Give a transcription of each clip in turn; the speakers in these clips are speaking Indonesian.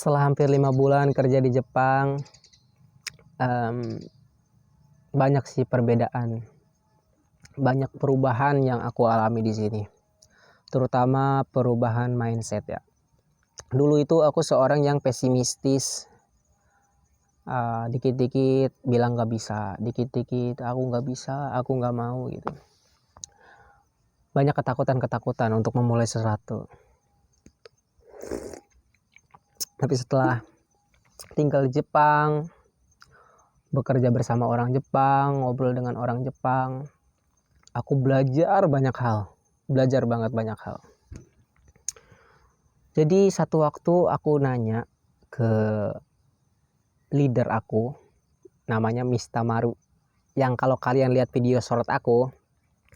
Setelah hampir 5 bulan kerja di Jepang, banyak sih perbedaan, banyak perubahan yang aku alami di sini, terutama perubahan mindset ya. Dulu itu aku seorang yang pesimistis, dikit-dikit bilang nggak bisa, dikit-dikit aku nggak bisa, aku nggak mau gitu. Banyak ketakutan untuk memulai sesuatu. Tapi setelah tinggal di Jepang, bekerja bersama orang Jepang, ngobrol dengan orang Jepang, aku belajar banyak hal, belajar banget banyak hal. Jadi satu waktu aku nanya ke leader aku, namanya Mr. Maru, yang kalau kalian lihat video short aku,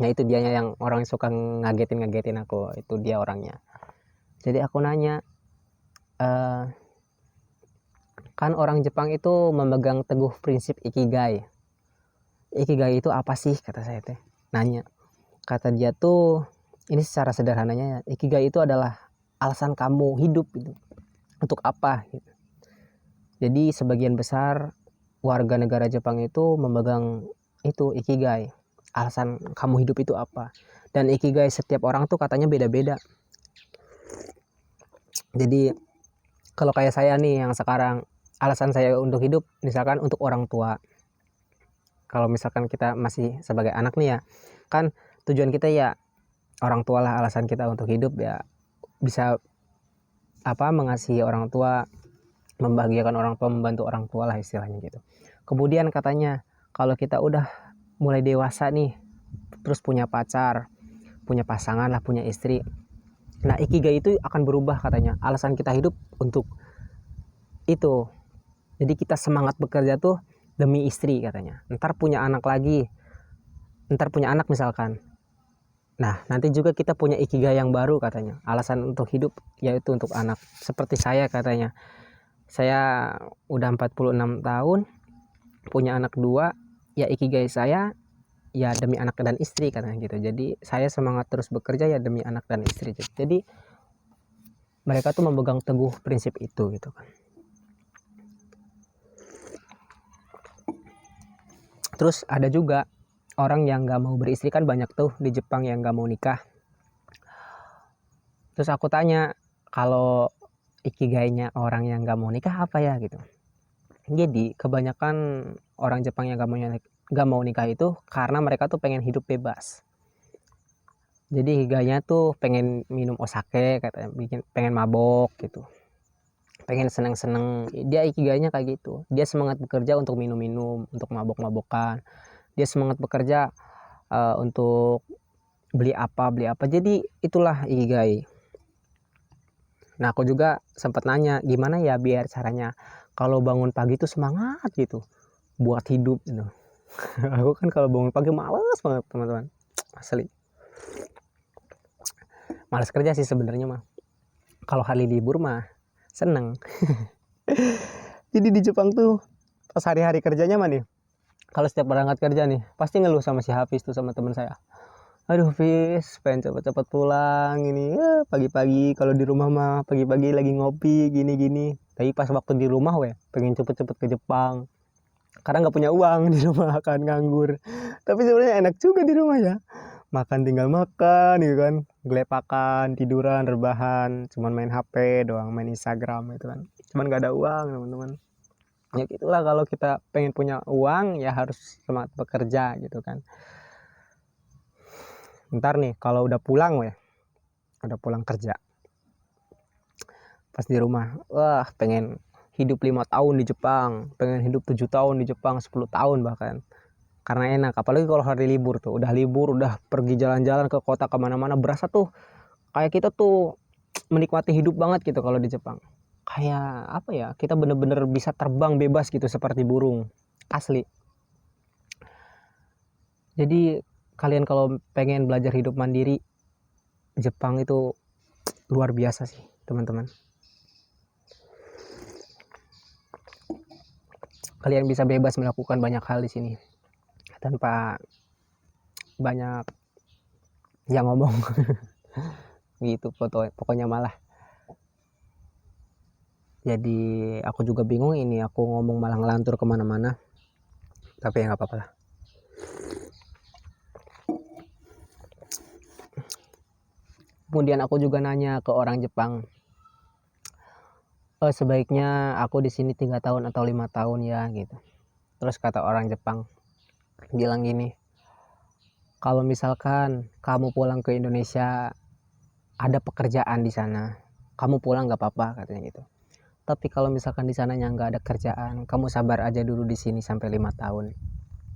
nah itu dianya yang orang suka ngagetin aku, itu dia orangnya. Jadi aku nanya, kan orang Jepang itu memegang teguh prinsip ikigai. Ikigai itu apa sih, kata saya teh. Nanya, kata dia tuh, ini secara sederhananya, ikigai itu adalah alasan kamu hidup gitu. Untuk apa gitu. Jadi sebagian besar warga negara Jepang itu memegang itu ikigai, alasan kamu hidup itu apa. Dan ikigai setiap orang tuh katanya beda-beda. Jadi kalau kayak saya nih yang sekarang, alasan saya untuk hidup misalkan untuk orang tua. Kalau misalkan kita masih sebagai anak nih ya, kan tujuan kita ya orang tua lah, alasan kita untuk hidup ya bisa mengasihi orang tua, membahagiakan orang tua, membantu orang tua lah istilahnya gitu. Kemudian katanya kalau kita udah mulai dewasa nih, terus punya pacar, punya pasangan lah, punya istri, nah ikigai itu akan berubah katanya, alasan kita hidup untuk itu. Jadi kita semangat bekerja tuh demi istri katanya. Ntar punya anak lagi, ntar punya anak misalkan, nah nanti juga kita punya ikigai yang baru katanya, alasan untuk hidup yaitu untuk anak. Seperti saya katanya, saya udah 46 tahun, punya anak 2, ya ikigai saya ya demi anak dan istri katanya gitu. Jadi saya semangat terus bekerja ya demi anak dan istri. Jadi mereka tuh memegang teguh prinsip itu gitu kan. Terus ada juga orang yang gak mau beristri, kan banyak tuh di Jepang yang gak mau nikah. Terus aku tanya, kalau ikigainya orang yang gak mau nikah apa ya gitu. Jadi kebanyakan orang Jepang yang gak mau nikah itu karena mereka tuh pengen hidup bebas. Jadi higanya tuh pengen minum osake katanya, pengen mabok gitu, pengen seneng-seneng. Dia ikigainya kayak gitu. Dia semangat bekerja untuk minum-minum, untuk mabok-mabokan. Dia semangat bekerja untuk beli apa. Jadi itulah ikigai. Nah aku juga sempat nanya, gimana ya biar caranya kalau bangun pagi tuh semangat gitu buat hidup gitu. Aku kan kalau bangun pagi males banget teman-teman, asli males kerja sih sebenarnya mah. Kalau hari libur mah seneng. Jadi di Jepang tuh pas hari-hari kerjanya mah nih, kalau setiap berangkat kerja nih pasti ngeluh sama si Hafiz tuh, sama teman saya. Aduh Fis, pengen cepet-cepet pulang ini ya, pagi-pagi kalau di rumah mah pagi-pagi lagi ngopi gini-gini. Tapi pas waktu di rumah pengen cepet-cepet ke Jepang. Karena nggak punya uang di rumah kan, nganggur. Tapi sebenarnya enak juga di rumah ya. Makan tinggal makan gitu kan, gelepakan, tiduran, rebahan, cuman main HP doang, main Instagram gitu kan. Cuman nggak ada uang teman-teman. Ya gitulah, kalau kita pengen punya uang ya harus semangat bekerja gitu kan. Ntar nih kalau udah pulang udah pulang kerja, pas di rumah wah pengen hidup 5 tahun di Jepang, pengen hidup 7 tahun di Jepang, 10 tahun bahkan, karena enak. Apalagi kalau hari libur tuh, udah libur, udah pergi jalan-jalan ke kota kemana-mana, berasa tuh kayak kita tuh menikmati hidup banget gitu kalau di Jepang. Kayak apa ya, kita bener-bener bisa terbang bebas gitu seperti burung, asli. Jadi kalian kalau pengen belajar hidup mandiri, Jepang itu luar biasa sih teman-teman. Kalian bisa bebas melakukan banyak hal di sini tanpa banyak yang ngomong. Gitu pokoknya malah. Jadi aku juga bingung ini, aku ngomong malah ngelantur kemana-mana, tapi ya nggak apa-apa lah. Kemudian aku juga nanya ke orang Jepang, sebaiknya aku di sini 3 tahun atau 5 tahun ya gitu. Terus kata orang Jepang bilang gini, kalau misalkan kamu pulang ke Indonesia ada pekerjaan di sana, kamu pulang nggak apa-apa katanya gitu. Tapi kalau misalkan di sananya nggak ada kerjaan, kamu sabar aja dulu di sini sampai 5 tahun.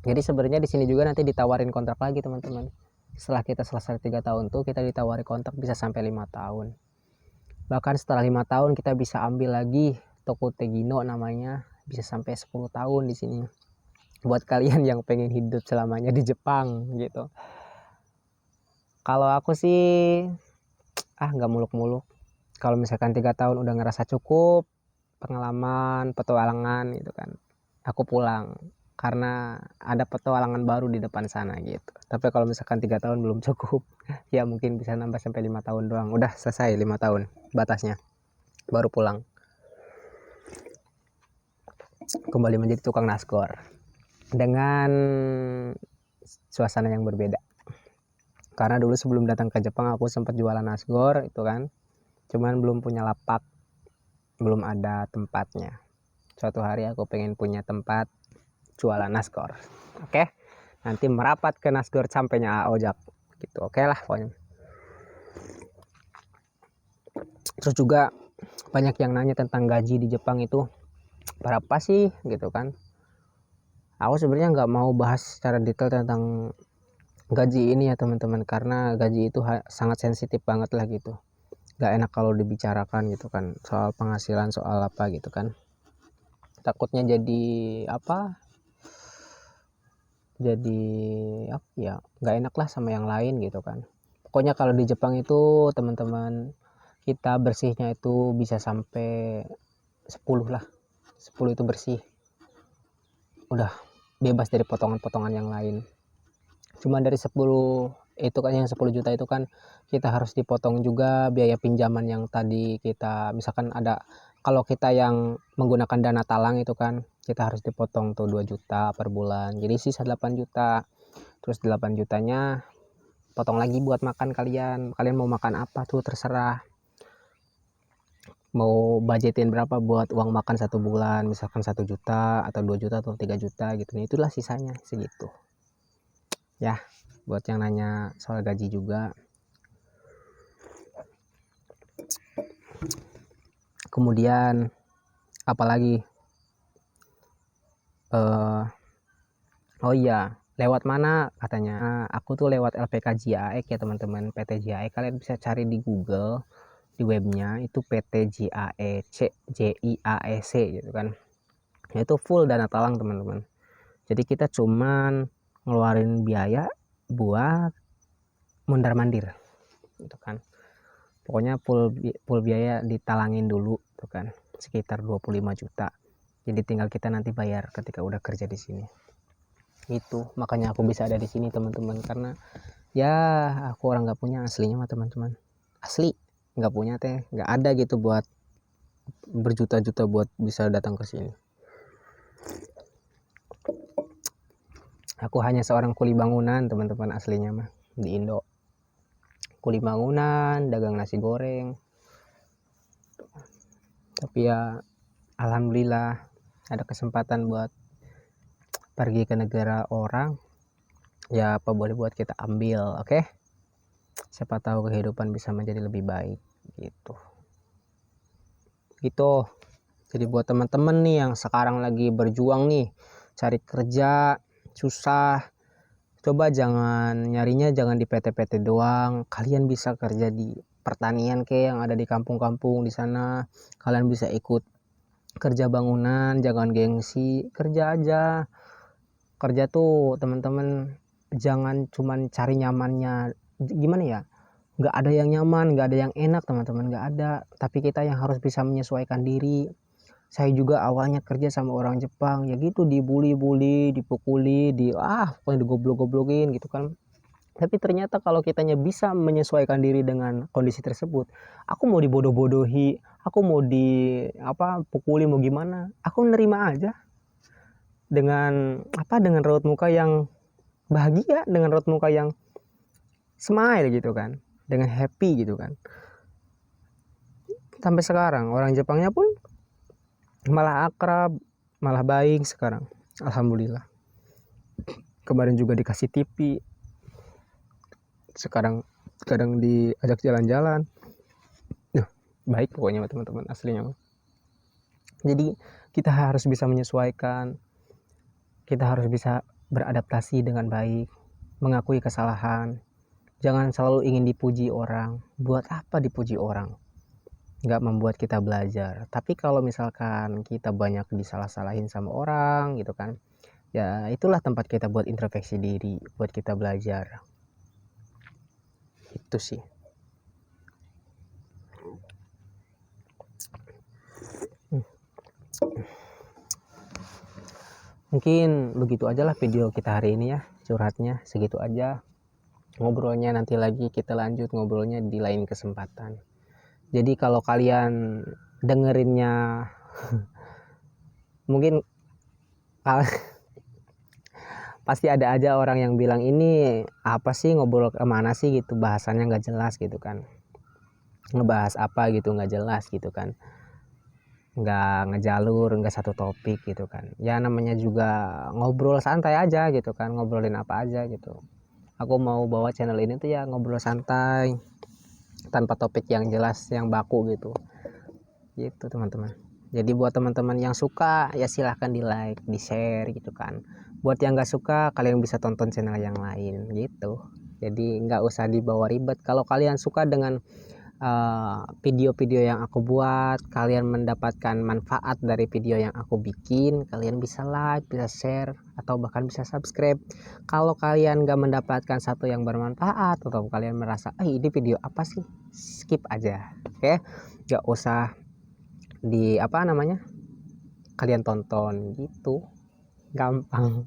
Jadi sebenarnya di sini juga nanti ditawarin kontrak lagi teman-teman. Setelah kita selesai 3 tahun tuh kita ditawari kontrak bisa sampai 5 tahun. Bahkan setelah 5 tahun kita bisa ambil lagi toko Tegino namanya, bisa sampai 10 tahun di sini. Buat kalian yang pengen hidup selamanya di Jepang gitu. Kalau aku sih nggak muluk-muluk. Kalau misalkan 3 tahun udah ngerasa cukup pengalaman, petualangan gitu kan, aku pulang karena ada petualangan baru di depan sana gitu. Tapi kalau misalkan 3 tahun belum cukup, ya mungkin bisa nambah sampai 5 tahun doang. Udah selesai 5 tahun batasnya, baru pulang kembali menjadi tukang nasgor dengan suasana yang berbeda. Karena dulu sebelum datang ke Jepang aku sempat jualan nasgor itu kan, cuman belum punya lapak, belum ada tempatnya. Suatu hari aku pengen punya tempat jualan nasgor. Oke, nanti merapat ke nasgor sampainya ojak gitu. Oke lah pokoknya. Terus juga banyak yang nanya tentang gaji di Jepang itu berapa sih gitu kan. Aku sebenarnya nggak mau bahas secara detail tentang gaji ini ya teman-teman, karena gaji itu sangat sensitif banget lah gitu. Gak enak kalau dibicarakan gitu kan, soal penghasilan, soal apa gitu kan, takutnya jadi apa ya nggak enak lah sama yang lain gitu kan. Pokoknya kalau di Jepang itu teman-teman, kita bersihnya itu bisa sampai 10 lah, 10 itu bersih, udah bebas dari potongan-potongan yang lain. Cuma dari 10 itu kan, yang 10 juta itu kan kita harus dipotong juga biaya pinjaman yang tadi kita, misalkan ada, kalau kita yang menggunakan dana talang itu kan kita harus dipotong tuh 2 juta per bulan, jadi sisa 8 juta. Terus 8 jutanya potong lagi buat makan kalian mau makan apa tuh terserah, mau budgetin berapa buat uang makan 1 bulan, misalkan 1 juta atau 2 juta atau 3 juta gitu, itulah sisanya segitu ya. Buat yang nanya soal gaji juga. Kemudian apalagi, oh iya, lewat mana katanya. Aku tuh lewat LPK JAEK ya teman-teman, PT JAEK. Kalian bisa cari di Google, di webnya itu PT JIAEC gitu kan. Itu full dana talang teman-teman. Jadi kita cuman ngeluarin biaya buat mondar mandir gitu kan. Pokoknya full biaya ditalangin dulu tuh kan, sekitar 25 juta. Jadi tinggal kita nanti bayar ketika udah kerja di sini. Itu makanya aku bisa ada di sini teman-teman, karena ya aku orang nggak punya aslinya mah teman-teman, asli nggak punya teh, nggak ada gitu buat berjuta-juta buat bisa datang ke sini. Aku hanya seorang kuli bangunan teman-teman aslinya mah di Indo, kuli bangunan, dagang nasi goreng. Tapi ya alhamdulillah ada kesempatan buat pergi ke negara orang, ya apa boleh buat kita ambil. Oke, siapa tahu kehidupan bisa menjadi lebih baik gitu. Jadi buat teman-teman nih yang sekarang lagi berjuang nih cari kerja susah, coba jangan nyarinya jangan di PT-PT doang. Kalian bisa kerja di pertanian kayak yang ada di kampung-kampung di sana. Kalian bisa ikut kerja bangunan, jangan gengsi, kerja aja. Kerja tuh teman-teman jangan cuman cari nyamannya, gimana ya, nggak ada yang nyaman, nggak ada yang enak teman-teman, nggak ada. Tapi kita yang harus bisa menyesuaikan diri. Saya juga awalnya kerja sama orang Jepang ya gitu, dibully-bully, dipukuli, pokoknya digoblok-goblokin gitu kan. Tapi ternyata kalau kitanya bisa menyesuaikan diri dengan kondisi tersebut, aku mau dibodoh-bodohi, aku mau pukuli mau gimana, aku nerima aja dengan dengan raut muka yang bahagia, dengan raut muka yang smile gitu kan, dengan happy gitu kan. Sampai sekarang orang Jepangnya pun malah akrab, malah baik sekarang, alhamdulillah. Kemarin juga dikasih TV, sekarang kadang diajak jalan-jalan. Baik pokoknya teman-teman, aslinya. Jadi kita harus bisa menyesuaikan, kita harus bisa beradaptasi dengan baik, mengakui kesalahan. Jangan selalu ingin dipuji orang. Buat apa dipuji orang? Nggak membuat kita belajar. Tapi kalau misalkan kita banyak disalah-salahin sama orang gitu kan, ya itulah tempat kita buat introspeksi diri, buat kita belajar. Itu sih. Mungkin begitu aja lah video kita hari ini ya, curhatnya segitu aja. Ngobrolnya nanti lagi kita lanjut ngobrolnya di lain kesempatan. Jadi kalau kalian dengerinnya mungkin pasti ada aja orang yang bilang ini apa sih, ngobrol kemana sih gitu, bahasannya nggak jelas gitu kan, ngebahas apa gitu nggak jelas gitu kan, nggak ngejalur, nggak satu topik gitu kan. Ya namanya juga ngobrol santai aja gitu kan, ngobrolin apa aja gitu. Aku mau bawa channel ini tuh ya ngobrol santai tanpa topik yang jelas, yang baku gitu teman-teman. Jadi buat teman-teman yang suka ya silahkan di like, di share gitu kan. Buat yang nggak suka kalian bisa tonton channel yang lain gitu. Jadi nggak usah dibawa ribet. Kalau kalian suka dengan video-video yang aku buat, kalian mendapatkan manfaat dari video yang aku bikin, kalian bisa like, bisa share, atau bahkan bisa subscribe. Kalau kalian nggak mendapatkan satu yang bermanfaat, atau kalian merasa ini video apa sih, skip aja, oke? Nggak usah kalian tonton gitu, gampang.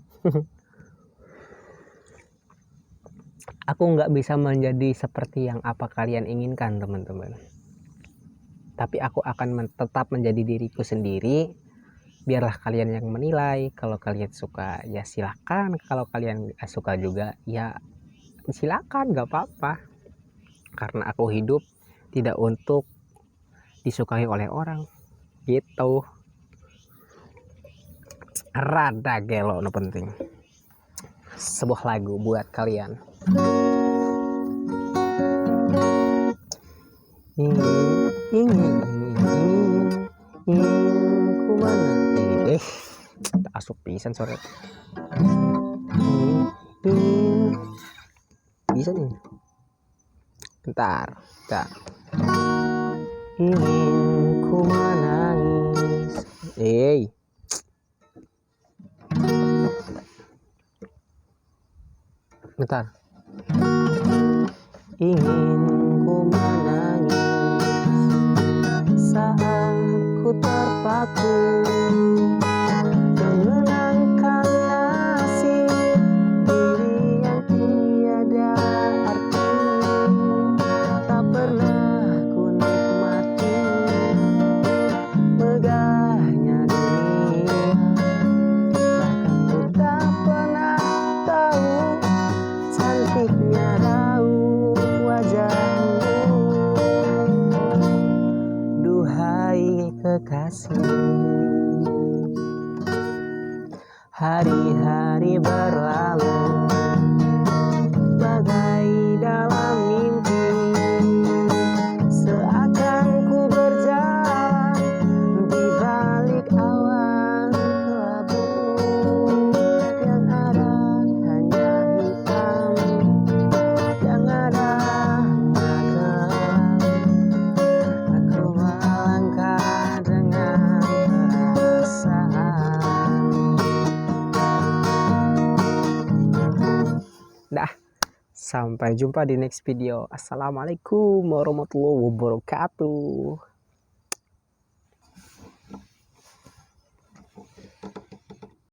Aku nggak bisa menjadi seperti yang apa kalian inginkan teman-teman, tapi aku akan tetap menjadi diriku sendiri. Biarlah kalian yang menilai. Kalau kalian suka ya silakan, kalau kalian gak suka juga ya silakan, nggak apa-apa, karena aku hidup tidak untuk disukai oleh orang gitu. Rada gelo no penting. Sebuah lagu buat kalian. Ingin ku mana asup pisan sore. Bisa nih. Bentar. Ingin ku menangis. Bentar. Ingin ku menangis saat ku terpaku mengenangkan nasib diri yang tiada arti. Tak pernah ku nikmati megahnya dunia, bahkan ku tak pernah tahu cantiknya raut wajahmu. Duhai kekasih, hari-hari berlalu bagai dalam mimpi, seakan ku berjalan di balik awan kelabu. Yang ada hanya hitam, yang ada hanya gelap. Aku melangkah dengan perasaan. Dah, sampai jumpa di next video. Assalamualaikum warahmatullahi wabarakatuh.